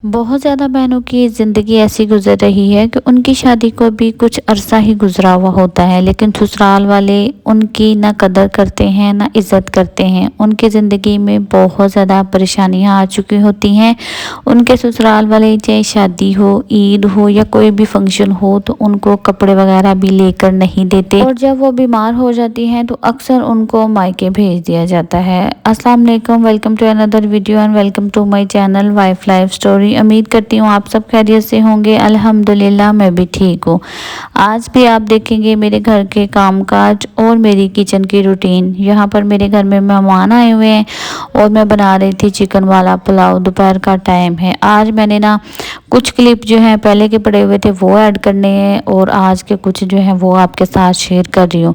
बहुत ज़्यादा बहनों की ज़िंदगी ऐसी गुजर रही है कि उनकी शादी को भी कुछ अरसा ही गुजरा हुआ होता है, लेकिन ससुराल वाले उनकी ना कदर करते हैं ना इज़्ज़त करते हैं। उनकी ज़िंदगी में बहुत ज़्यादा परेशानियां आ चुकी होती हैं। उनके ससुराल वाले चाहे शादी हो, ईद हो या कोई भी फंक्शन हो तो उनको कपड़े वगैरह भी लेकर नहीं देते, और जब वो बीमार हो जाती हैं तो अक्सर उनको मायके भेज दिया जाता है। अस्सलाम वालेकुम, welcome to another video and welcome to my channel wife life story. उम्मीद करती हूँ आप सब खैरियत से होंगे। अल्हम्दुलिल्लाह मैं भी ठीक हूँ। आज भी आप देखेंगे मेरे घर के कामकाज और मेरी किचन की रूटीन। यहाँ पर मेरे घर में मेहमान आए हुए हैं और मैं बना रही थी चिकन वाला पुलाव। दोपहर का टाइम है। आज मैंने ना कुछ क्लिप जो हैं पहले के पड़े हुए थे वो ऐड करने हैं और आज के कुछ जो हैं वो आपके साथ शेयर कर रही हूँ।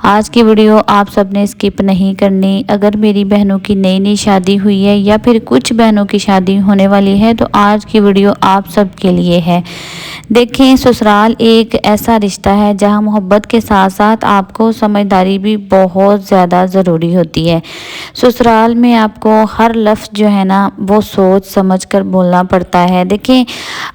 आज की वीडियो आप सब ने स्किप नहीं करनी। अगर मेरी बहनों की नई नई शादी हुई है या फिर कुछ बहनों की शादी होने वाली है तो आज की वीडियो आप सब के लिए है। देखें, ससुराल एक ऐसा रिश्ता है जहां मोहब्बत के साथ साथ आपको समझदारी भी बहुत ज़्यादा ज़रूरी होती है। ससुराल में आपको हर लफ्ज़ जो है ना वो सोच समझ कर बोलना पड़ता है। देखें,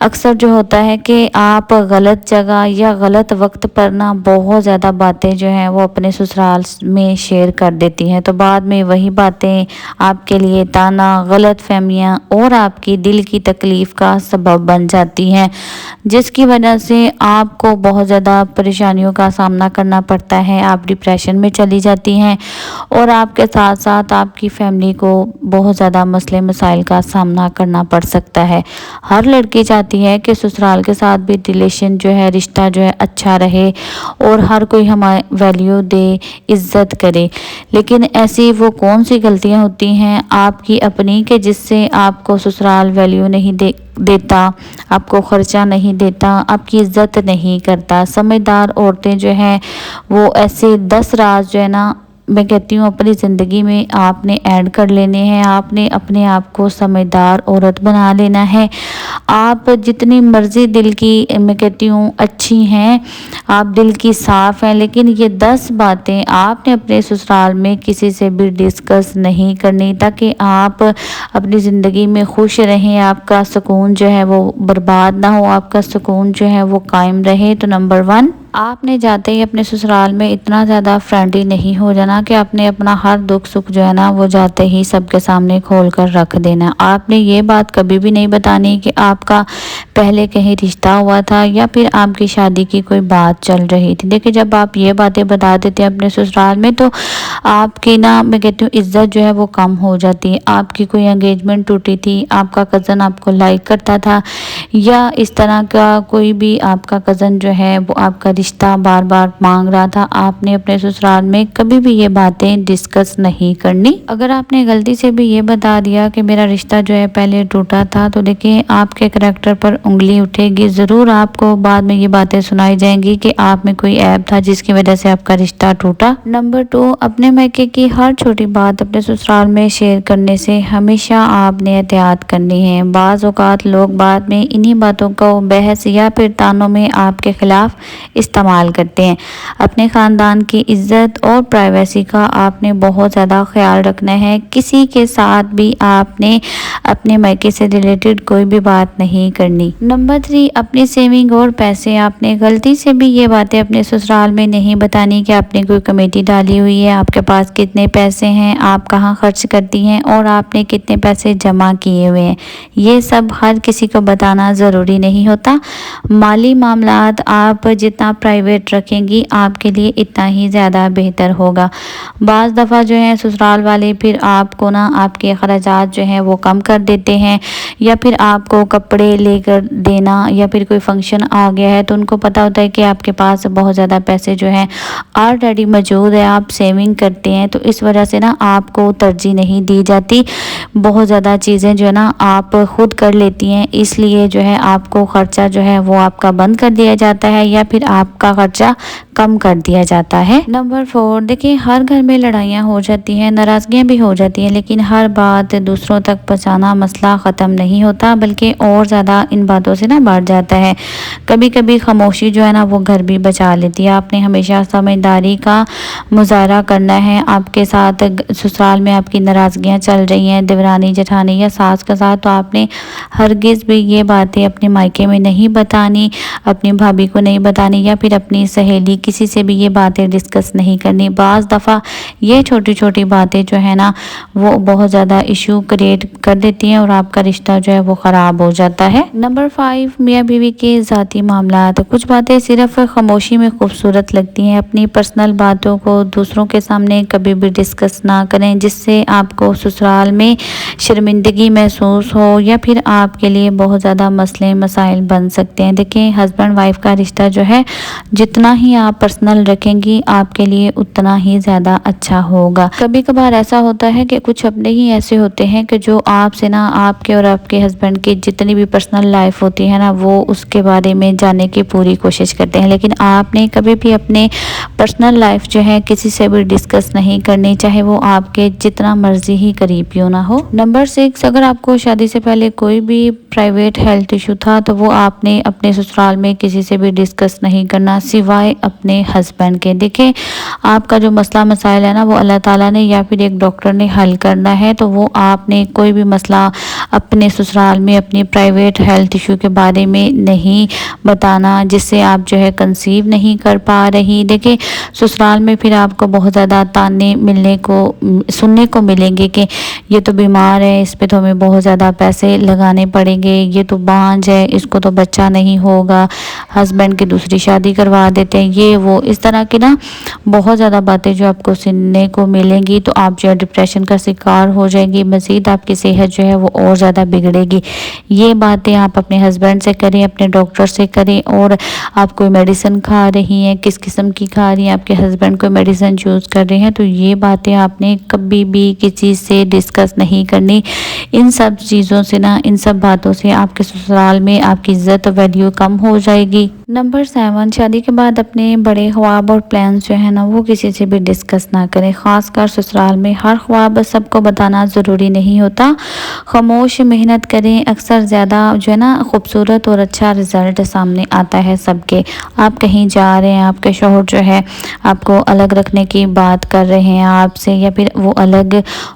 अक्सर जो होता है कि आप गलत जगह या गलत वक्त पर ना बहुत ज़्यादा बातें जो हैं वो अपने ससुराल में शेयर कर देती हैं, तो बाद में वही बातें आपके लिए ताना, गलत फहमियाँ और आपकी दिल की तकलीफ़ का सबब बन जाती हैं, जिसकी वजह से आपको बहुत ज़्यादा परेशानियों का सामना करना पड़ता है। आप डिप्रेशन में चली जाती हैं और आपके साथ साथ आपकी फैमिली को बहुत ज़्यादा मसले मसाइल का सामना करना पड़ सकता है। हर लड़की चाहती है कि ससुराल के साथ भी रिलेशन जो है, रिश्ता जो है अच्छा रहे और हर कोई हमारी वैल्यू दे, इज़्ज़त करे। लेकिन ऐसी वो कौन सी गलतियां होती हैं आपकी अपनी कि जिससे आपको ससुराल वैल्यू नहीं देता, आपको खर्चा नहीं देता, आपकी इज़्ज़त नहीं करता। समझदार औरतें जो हैं वो ऐसे 10 राज जो है ना, मैं कहती हूँ अपनी ज़िंदगी में आपने ऐड कर लेने हैं। आपने अपने आप को समझदार औरत बना लेना है। आप जितनी मर्ज़ी दिल की, मैं कहती हूँ अच्छी हैं, आप दिल की साफ़ हैं, लेकिन ये 10 बातें आपने अपने ससुराल में किसी से भी डिस्कस नहीं करनी, ताकि आप अपनी ज़िंदगी में खुश रहें, आपका सुकून जो है वो बर्बाद ना हो, आपका सुकून जो है वो कायम रहे। तो नंबर 1, आपने जाते ही अपने ससुराल में इतना ज़्यादा फ्रेंडली नहीं हो जाना कि आपने अपना हर दुख सुख जो है ना वो जाते ही सबके सामने खोल कर रख देना। आपने ये बात कभी भी नहीं बतानी कि आपका पहले कहीं रिश्ता हुआ था या फिर आपकी शादी की कोई बात चल रही थी। देखिए, जब आप ये बातें बता देते हैं अपने ससुराल में तो आपकी ना, मैं कहती हूँ इज़्ज़त जो है वो कम हो जाती है। आपकी कोई एंगेजमेंट टूटी थी, आपका कज़न आपको लाइक करता था या इस तरह का कोई भी आपका कज़न जो है वो आपका रिश्ता बार बार मांग रहा था, आपने अपने ससुराल में कभी भी ये बातें डिस्कस नहीं करनी। अगर आपने गलती से भी ये बता दिया कि मेरा रिश्ता जो है पहले टूटा था, तो देखिए आपके करैक्टर पर उंगली उठेगी। ज़रूर आपको बाद में ये बातें सुनाई जाएंगी कि आप में कोई ऐब था जिसकी वजह से आपका रिश्ता टूटा। नंबर 2, अपने मायके की हर छोटी बात अपने ससुराल में शेयर करने से हमेशा आपने एहतियात करनी है। बाज़ औक़ात लोग बाद में इन्हीं बातों को बहस या फिर तानों में आपके खिलाफ इस्तेमाल करते हैं। अपने ख़ानदान की इज़्ज़त और प्राइवेसी का आपने बहुत ज़्यादा ख्याल रखना है। किसी के साथ भी आपने अपने मायके से रिलेटेड कोई भी बात नहीं करनी। नंबर 3, अपनी सेविंग और पैसे आपने गलती से भी ये बातें अपने ससुराल में नहीं बतानी कि आपने कोई कमेटी डाली हुई है, आपके पास कितने पैसे हैं, आप कहाँ खर्च करती हैं और आपने कितने पैसे जमा किए हुए हैं। ये सब हर किसी को बताना ज़रूरी नहीं होता। माली मामलात आप जितना प्राइवेट रखेंगी आपके लिए इतना ही ज़्यादा बेहतर होगा। बाज़ दफ़ा जो है ससुराल वाले फिर आपको ना आपके अखराजात जो हैं वो कम कर देते हैं, या फिर आपको कपड़े लेकर देना या फिर कोई फंक्शन आ गया है तो उनको पता होता है कि आपके पास बहुत ज़्यादा पैसे जो हैं ऑलरेडी मौजूद है, आप सेविंग करते हैं, तो इस वजह से ना आपको तरजीह नहीं दी जाती। बहुत ज़्यादा चीज़ें जो है ना आप खुद कर लेती हैं, इसलिए जो جو ہے آپ کو خرچہ جو ہے وہ آپ کا بند کر دیا جاتا ہے یا پھر آپ کا خرچہ کم کر دیا جاتا ہے۔ نمبر 4، دیکھیں ہر گھر میں لڑائیاں ہو جاتی ہیں، ناراضگیاں بھی ہو جاتی ہیں، لیکن ہر بات دوسروں تک پہنچانا مسئلہ ختم نہیں ہوتا بلکہ اور زیادہ ان باتوں سے بڑھ جاتا ہے۔ کبھی کبھی خاموشی جو ہے وہ گھر بھی بچا لیتی ہے۔ آپ نے ہمیشہ سمجھداری کا مظاہرہ کرنا ہے۔ آپ کے ساتھ سسرال میں آپ کی ناراضگیاں چل رہی ہیں دیورانی جٹھانی یا ساس کے ساتھ، تو آپ نے ہرگز بھی یہ باتیں اپنے مائکے میں نہیں بتانی، اپنی بھابھی کو نہیں بتانی یا پھر اپنی سہیلی کسی سے بھی یہ باتیں ڈسکس نہیں کرنی۔ بعض دفعہ یہ چھوٹی چھوٹی باتیں جو ہے وہ بہت زیادہ ایشو کریٹ کر دیتی ہیں اور آپ کا رشتہ جو ہے وہ خراب ہو جاتا ہے۔ نمبر 5، میاں بیوی کے ذاتی معاملات۔ کچھ باتیں صرف خاموشی میں خوبصورت لگتی ہیں۔ اپنی پرسنل باتوں کو دوسروں کے سامنے کبھی بھی ڈسکس نہ کریں، جس سے آپ کو سسرال میں شرمندگی محسوس ہو یا پھر آپ کے لیے بہت زیادہ مسئلے مسائل بن سکتے ہیں۔ دیکھیں ہسبینڈ وائف کا رشتہ جو ہے جتنا ہی آپ پرسنل رکھیں گی آپ کے لیے اتنا ہی زیادہ اچھا ہوگا۔ کبھی کبھار ایسا ہوتا ہے کہ کچھ اپنے ہی ایسے ہوتے ہیں کہ جو آپ سے آپ کے اور آپ کے ہسبینڈ کی جتنی بھی پرسنل لائف ہوتی ہے وہ اس کے بارے میں جاننے کی پوری کوشش کرتے ہیں، لیکن آپ نے کبھی بھی اپنے پرسنل لائف جو ہے کسی سے بھی ڈسکس نہیں کرنی، چاہے وہ آپ کے جتنا مرضی ہی قریب کیوں نہ ہو۔ نمبر 6، اگر آپ کو شادی سے پہلے کوئی بھی پرائیویٹ ہیلتھ ایشو تھا تو وہ آپ نے اپنے سسرال میں کسی سے بھی ڈسکس نہیں کرنا سوائے اپنے ہسبینڈ کے۔ دیکھیں آپ کا جو مسئلہ مسائل ہے وہ اللہ تعالیٰ نے یا پھر ایک ڈاکٹر نے حل کرنا ہے، تو وہ آپ نے کوئی بھی مسئلہ اپنے سسرال میں اپنی پرائیویٹ ہیلتھ ایشو کے بارے میں نہیں بتانا جس سے آپ جو ہے کنسیو نہیں کر پا رہی۔ دیکھیں سسرال میں پھر آپ کو بہت زیادہ تانے سننے کو ملیں گے کہ یہ تو بیمار ہے، اس پہ تو ہمیں بہت زیادہ پیسے لگانے پڑیں گے، یہ تو بانجھ ہے، اس کو تو بچہ نہیں ہوگا، ہسبینڈ کی دوسری شادی کروا دیتے ہیں، یہ وہ اس طرح کی بہت زیادہ باتیں جو آپ کو سننے کو ملیں گی، تو آپ جو ہے ڈپریشن کا شکار ہو جائیں گی، مزید آپ کی صحت جو ہے وہ اور زیادہ بگڑے گی۔ یہ باتیں آپ اپنے ہسبینڈ سے کریں، اپنے ڈاکٹر سے کریں، اور آپ کوئی میڈیسن کھا رہی ہیں کس قسم کی کھا رہی ہیں، آپ کے ہسبینڈ کوئی میڈیسن چوز کر رہے ہیں، تو یہ باتیں آپ نے کبھی بھی کسی سے ڈسکس نہیں کرنی۔ ان سب چیزوں سے ان سب باتوں سے آپ کے سسرال میں آپ کی عزت و ویلیو کم ہو جائے گی۔ نمبر 7، شادی کے بعد اپنے بڑے خواب اور پلانز جو ہے وہ کسی سے بھی ڈسکس نہ کریں، خاص کر سسرال میں۔ ہر خواب سب کو بتانا ضروری نہیں ہوتا، خاموش محنت کریں، اکثر زیادہ جو ہے خوبصورت اور اچھا رزلٹ سامنے آتا ہے سب کے۔ آپ کہیں جا رہے ہیں، آپ کے شوہر جو ہے آپ کو الگ رکھنے کی بات کر رہے ہیں آپ سے، یا پھر وہ الگ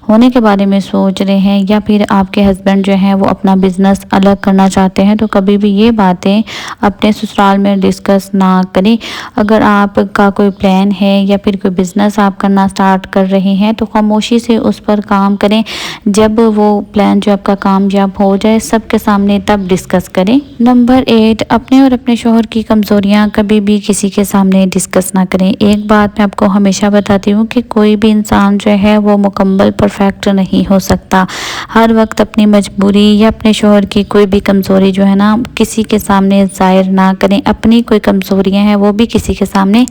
ہونے کے بارے میں سوچ رہے ہیں، یا پھر آپ کے ہسبینڈ جو ہیں وہ اپنا بزنس الگ کرنا چاہتے ہیں، تو کبھی بھی یہ باتیں اپنے سسرال میں ڈسکس نہ کریں۔ اگر آپ کا کوئی پلان ہے یا پھر کوئی بزنس آپ کرنا سٹارٹ کر رہے ہیں تو خاموشی سے اس پر کام کریں، جب وہ پلان جو آپ کا کامیاب ہو جائے سب کے سامنے تب ڈسکس کریں۔ نمبر 8، اپنے اور اپنے شوہر کی کمزوریاں کبھی بھی کسی کے سامنے ڈسکس نہ کریں۔ ایک بات میں آپ کو ہمیشہ بتاتی ہوں کہ کوئی بھی انسان جو ہے وہ مکمل پرفیکٹ نہیں ہو سکتا۔ ہر وقت اپنی مجبوری یا اپنے شوہر کی کوئی بھی کمزوری جو ہے کسی کے سامنے ظاہر نہ کریں، اپنی کوئی کمزوریاں ہیں وہ بھی کسی کے سامنے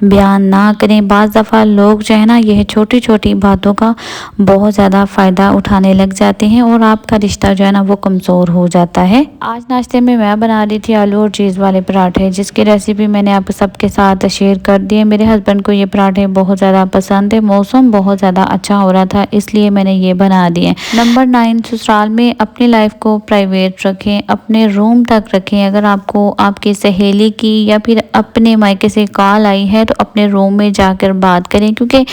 بیان نہ کریں۔ بعض دفعہ لوگ جو ہے یہ چھوٹی چھوٹی باتوں کا بہت زیادہ فائدہ اٹھانے لگ جاتے ہیں اور آپ کا رشتہ جو ہے وہ کمزور ہو جاتا ہے۔ آج ناشتے میں بنا رہی تھی آلو اور چیز والے پراٹھے، جس کی ریسیپی میں نے آپ سب کے ساتھ شیئر کر دی ہے۔ میرے ہسبینڈ کو یہ پراٹھے بہت زیادہ پسند ہے، موسم بہت زیادہ اچھا ہو رہا تھا اس لیے میں نے یہ بنا دیے۔ نمبر 9، سسرال میں اپنی لائف کو پرائیویٹ رکھیں، اپنے روم تک رکھیں۔ اگر آپ کو آپ کی سہیلی کی یا پھر اپنے مائکے سے کال آئی ہے تو اپنے روم میں جا کر بات کریں، کیونکہ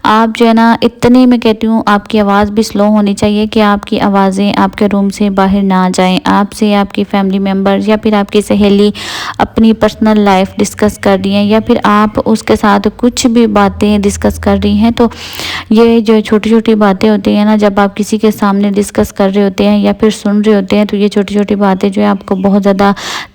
آپ جو ہے اتنے میں کہتی ہوں آپ کی آواز بھی سلو ہونی چاہیے کہ آپ کی آوازیں آپ کے روم سے باہر نہ جائیں۔ آپ سے آپ کی فیملی ممبر یا پھر آپ کی سہیلی اپنی پرسنل لائف ڈسکس کر رہی ہیں یا پھر آپ اس کے ساتھ کچھ بھی باتیں ڈسکس کر رہی ہیں، تو یہ جو چھوٹی چھوٹی باتیں ہوتی ہیں جب آپ کسی کے سامنے ڈسکس کر رہے ہوتے ہیں یا پھر سن رہے ہوتے ہیں، تو یہ چھوٹی چھوٹی باتیں جو ہے آپ کو بہت زیادہ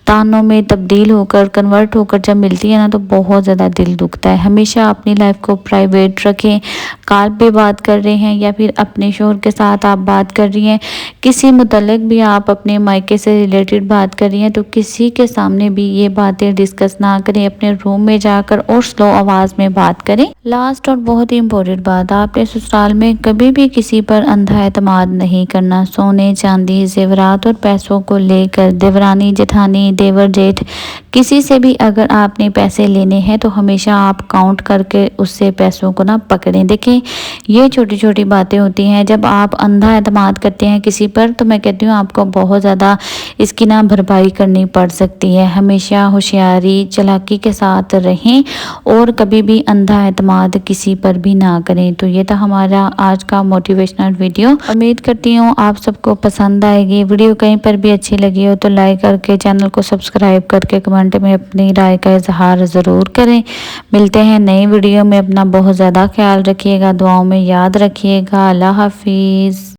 तानों में तब्दील होकर कन्वर्ट होकर जब मिलती है ना तो बहुत ज़्यादा दिल दुखता है। हमेशा अपनी लाइफ को प्राइवेट रखें। कॉल पे बात कर रहे हैं या फिर अपने शोहर के साथ आप बात कर रही हैं, किसी मुतल्लिक भी आप अपने मायके से रिलेटेड बात कर रही हैं, तो किसी के सामने भी ये बातें डिस्कस ना करें। अपने रूम में जाकर और स्लो आवाज़ में बात करें। लास्ट और बहुत ही इम्पोर्टेंट बात, आपने ससुराल में कभी भी किसी पर अंधा एतमाद नहीं करना। सोने चांदी जेवरात और पैसों को लेकर देवरानी जेठानी देवर जेठ किसी से भी अगर आपने पैसे लेने हैं तो हमेशा आप काउंट करके उससे पैसों को ना पकड़ें। देखें, ये छोटी छोटी बातें होती हैं। जब आप अंधा एतमाद करते हैं किसी पर तो मैं कहती हूँ आपको बहुत ज़्यादा इसकी ना भरपाई करनी पड़ सकती है। हमेशा होशियारी चालाकी के साथ रहें और कभी भी अंधा एतमाद किसी पर भी ना करें। तो ये था हमारा आज का मोटिवेशनल वीडियो। उम्मीद करती हूँ आप सबको पसंद आएगी। वीडियो कहीं पर भी अच्छी लगी हो तो लाइक करके चैनल को सब्सक्राइब करके कमेंट में अपनी राय का इजहार ज़रूर करें। मिलते हैं नई वीडियो में। अपना बहुत ज़्यादा ख्याल रखिएगा, दुआओं में याद रखिएगा। अल्लाह हाफिज़।